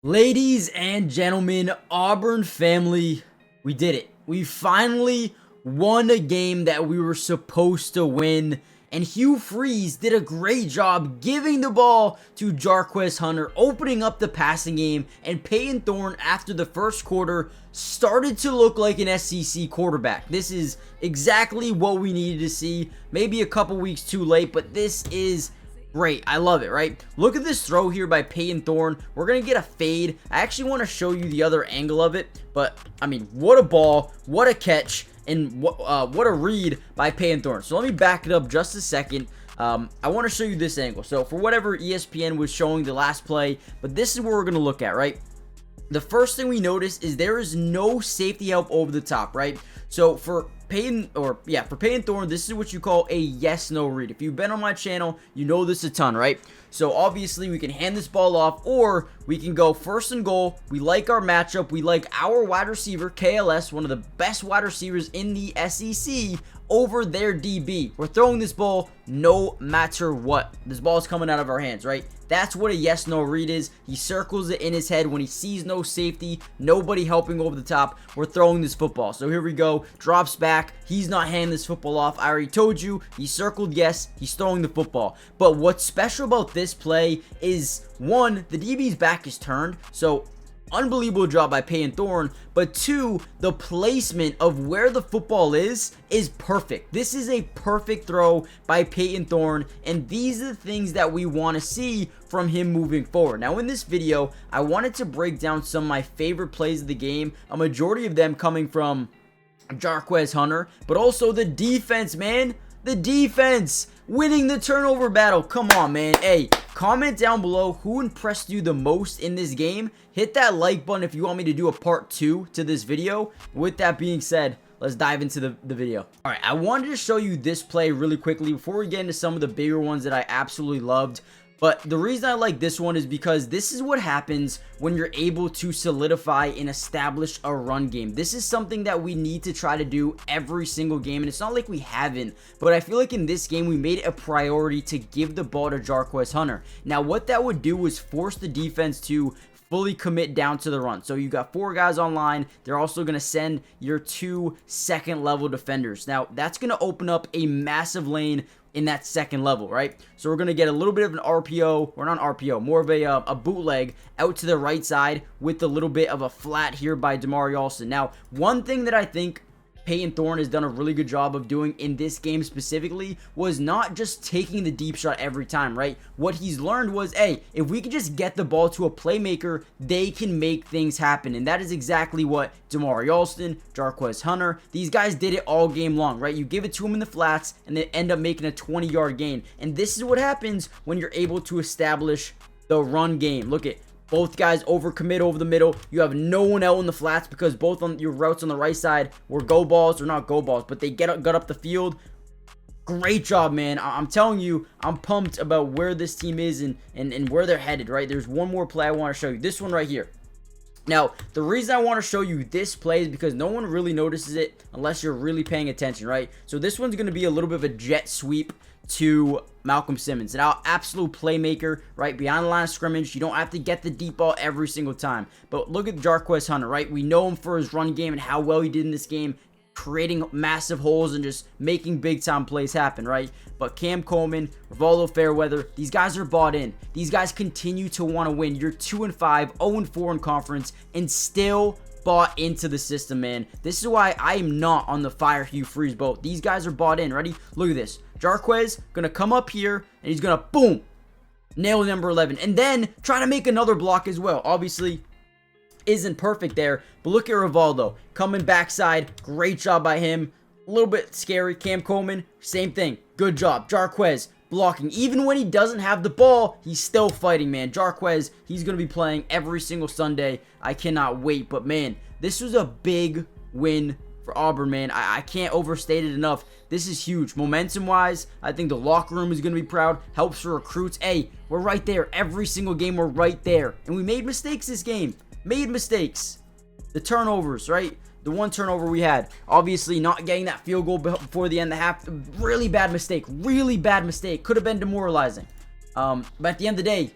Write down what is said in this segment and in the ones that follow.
Ladies and gentlemen, Auburn family, we did it. We finally won a game that we were supposed to win. And Hugh Freeze did a great job giving the ball to Jarquez Hunter, opening up the passing game. And Payton Thorne, after the first quarter, started to look like an SEC quarterback. This is exactly what we needed to see. Maybe a couple weeks too late, but this is great. I love it, right? Look at this throw here by Payton Thorne. We're going to get a fade. I actually want to show you the other angle of it, but I mean, what a ball, what a catch, and what a read by Payton Thorne. So let me back it up just a second. I want to show you this angle. So for whatever ESPN was showing the last play, but this is what we're going to look at, right? The first thing we notice is there is no safety help over the top, right? So for Payton Thorne, this is what you call a yes-no read. If you've been on my channel, you know this a ton, right? So obviously we can hand this ball off, or we can go first and goal. We like our matchup. We like our wide receiver, KLS, one of the best wide receivers in the SEC, over their DB. We're throwing this ball no matter what. This ball is coming out of our hands, right? That's what a yes-no read is. He circles it in his head when he sees no safety, nobody helping over the top. We're throwing this football. So here we go. Drops back. He's not handing this football off. I already told you. He circled yes. He's throwing the football. But what's special about this play is, one, the DB's back is turned. So unbelievable job by Payton Thorne, but two, the placement of where the football is perfect. This is a perfect throw by Payton Thorne, and these are the things that we want to see from him moving forward. Now in this video, I wanted to break down some of my favorite plays of the game, a majority of them coming from Jarquez Hunter, but also the defense, man. The defense winning the turnover battle. Come on, man. Hey, comment down below who impressed you the most in this game. Hit that like button if you want me to do a part 2 to this video. With that being said, let's dive into the video. All right, I wanted to show you this play really quickly before we get into some of the bigger ones that I absolutely loved. But the reason I like this one is because this is what happens when you're able to solidify and establish a run game. This is something that we need to try to do every single game, and it's not like we haven't, but I feel like in this game we made it a priority to give the ball to Jarquez Hunter. Now what that would do is force the defense to fully commit down to the run. So you got 4 guys online. They're also going to send your 2 second level defenders. Now that's going to open up a massive lane in that second level, right? So we're going to get a little bit of an RPO, or not RPO, more of a bootleg out to the right side with a little bit of a flat here by Damari Alston. Now, one thing that I think Payton Thorne has done a really good job of doing in this game specifically was not just taking the deep shot every time, right? What he's learned was, hey, if we could just get the ball to a playmaker, they can make things happen. And that is exactly what Damari Alston, Jarquez Hunter, these guys did it all game long, right? You give it to them in the flats and they end up making a 20-yard gain. And this is what happens when you're able to establish the run game. Look at both guys overcommit over the middle. You have no one out in the flats because both on your routes on the right side were go balls, or not go balls, but they got up the field. Great job, man. I'm telling you, I'm pumped about where this team is and where they're headed, right? There's one more play I want to show you. This one right here. Now, the reason I want to show you this play is because no one really notices it unless you're really paying attention, right? So this one's going to be a little bit of a jet sweep to Malcolm Simmons, an absolute playmaker, right? Behind the line of scrimmage, you don't have to get the deep ball every single time. But look at Jarquez Hunter, right? We know him for his run game and how well he did in this game, creating massive holes and just making big time plays happen, right? But Cam Coleman, Rivaldo Fairweather, these guys are bought in. These guys continue to want to win. You're 2-5, 0-4 in conference, and still bought into the system, man. This is why I am not on the fire Hugh Freeze boat. These guys are bought in. Ready? Look at this. Jarquez gonna come up here and he's gonna boom, nail number 11, and then try to make another block as well. Obviously isn't perfect there, but look at Rivaldo coming backside. Great job by him. A little bit scary. Cam Coleman, same thing. Good job. Jarquez blocking. Even when he doesn't have the ball, he's still fighting, man. Jarquez, he's going to be playing every single Sunday. I cannot wait. But, man, this was a big win for Auburn, man. I can't overstate it enough. This is huge. Momentum-wise, I think the locker room is going to be proud. Helps for recruits. Hey, we're right there. Every single game, we're right there. And we made mistakes this game. Made mistakes. The turnovers, right? The one turnover we had. Obviously, not getting that field goal before the end of the half. Really bad mistake. Really bad mistake. Could have been demoralizing. But at the end of the day,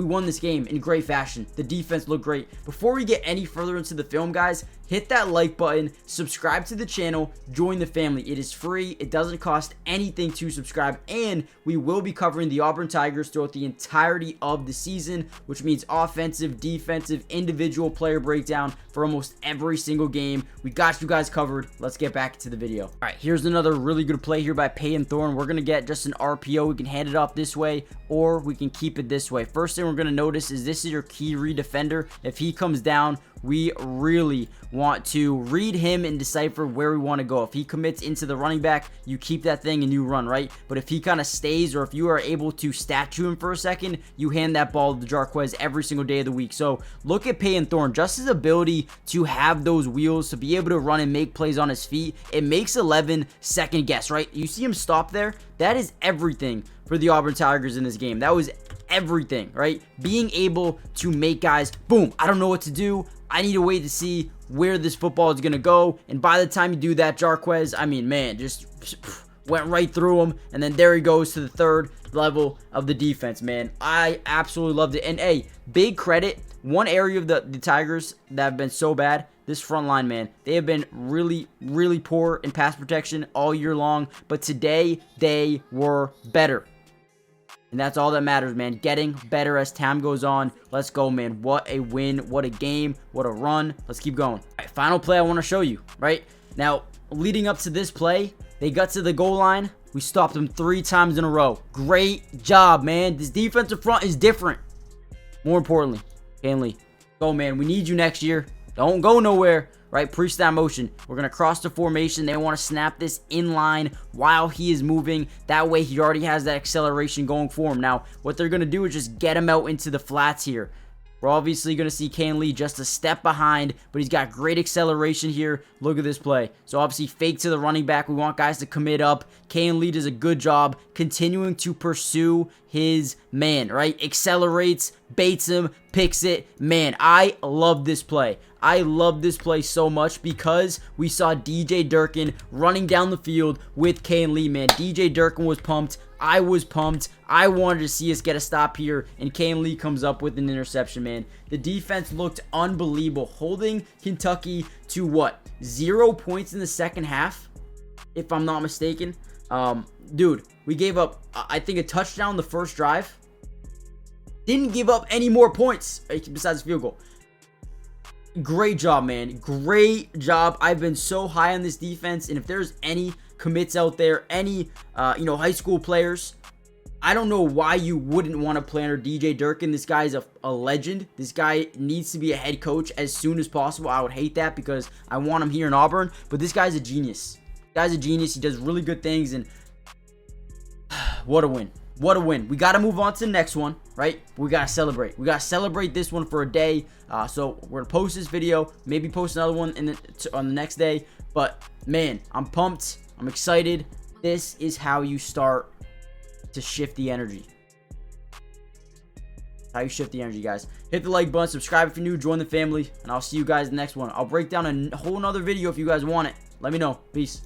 we won this game in great fashion. The defense looked great. Before we get any further into the film, guys, hit that like button, subscribe to the channel, join the family. It is free. It doesn't cost anything to subscribe, and we will be covering the Auburn Tigers throughout the entirety of the season, which means offensive, defensive, individual player breakdown for almost every single game. We got you guys covered. Let's get back to the video. All right, here's another really good play here by Payton Thorne. We're going to get just an RPO. We can hand it off this way, or we can keep it this way. First thing we're going to notice is this is your key read defender. If he comes down, we really want to read him and decipher where we want to go. If he commits into the running back, you keep that thing and you run, right? But if he kind of stays, or if you are able to statue him for a second, you hand that ball to Jarquez every single day of the week. So look at Payton Thorne, just his ability to have those wheels, to be able to run and make plays on his feet. It makes 11 second guess, right? You see him stop there? That is everything for the Auburn Tigers in this game. That was everything, right? Being able to make guys, boom, I don't know what to do. I need to wait to see where this football is going to go. And by the time you do that, Jarquez, I mean, man, just went right through him. And then there he goes to the third level of the defense, man. I absolutely loved it. And, hey, big credit. One area of the Tigers that have been so bad, this front line, man. They have been really, really poor in pass protection all year long. But today, they were better. And that's all that matters, man. Getting better as time goes on. Let's go, man. What a win. What a game. What a run. Let's keep going. All right, final play I want to show you, right? Now, leading up to this play, they got to the goal line. We stopped them 3 times in a row. Great job, man. This defensive front is different. More importantly, Lee, go, man. We need you next year. Don't go nowhere. Right, pre-snap motion. We're going to cross the formation. They want to snap this in line while he is moving. That way, he already has that acceleration going for him. Now, what they're going to do is just get him out into the flats here. We're obviously going to see Lee just a step behind, but he's got great acceleration here. Look at this play. So, obviously, fake to the running back. We want guys to commit up. Lee does a good job continuing to pursue his man, right? Accelerates, baits him, picks it. Man, I love this play. I love this play so much because we saw DJ Durkin running down the field with Lee, man. DJ Durkin was pumped. I was pumped. I wanted to see us get a stop here, and Lee comes up with an interception, man. The defense looked unbelievable, holding Kentucky to, what, 0 points in the second half, if I'm not mistaken. Dude, we gave up, I think, a touchdown the first drive. Didn't give up any more points besides field goal. Great job, man. Great job. I've been so high on this defense, and if there's any commits out there, any high school players, I don't know why you wouldn't want to play under DJ Durkin. This guy is a legend. This guy needs to be a head coach as soon as possible. I would hate that because I want him here in Auburn, but this guy's a genius. This guy's a genius. He does really good things, and what a win. What a win. We got to move on to the next one, right? We got to celebrate. We got to celebrate this one for a day. So we're going to post this video, maybe post another one on the next day. But, man, I'm pumped. I'm excited. This is how you start to shift the energy. How you shift the energy, guys. Hit the like button, subscribe if you're new, join the family, and I'll see you guys in the next one. I'll break down a whole nother video if you guys want it. Let me know. Peace.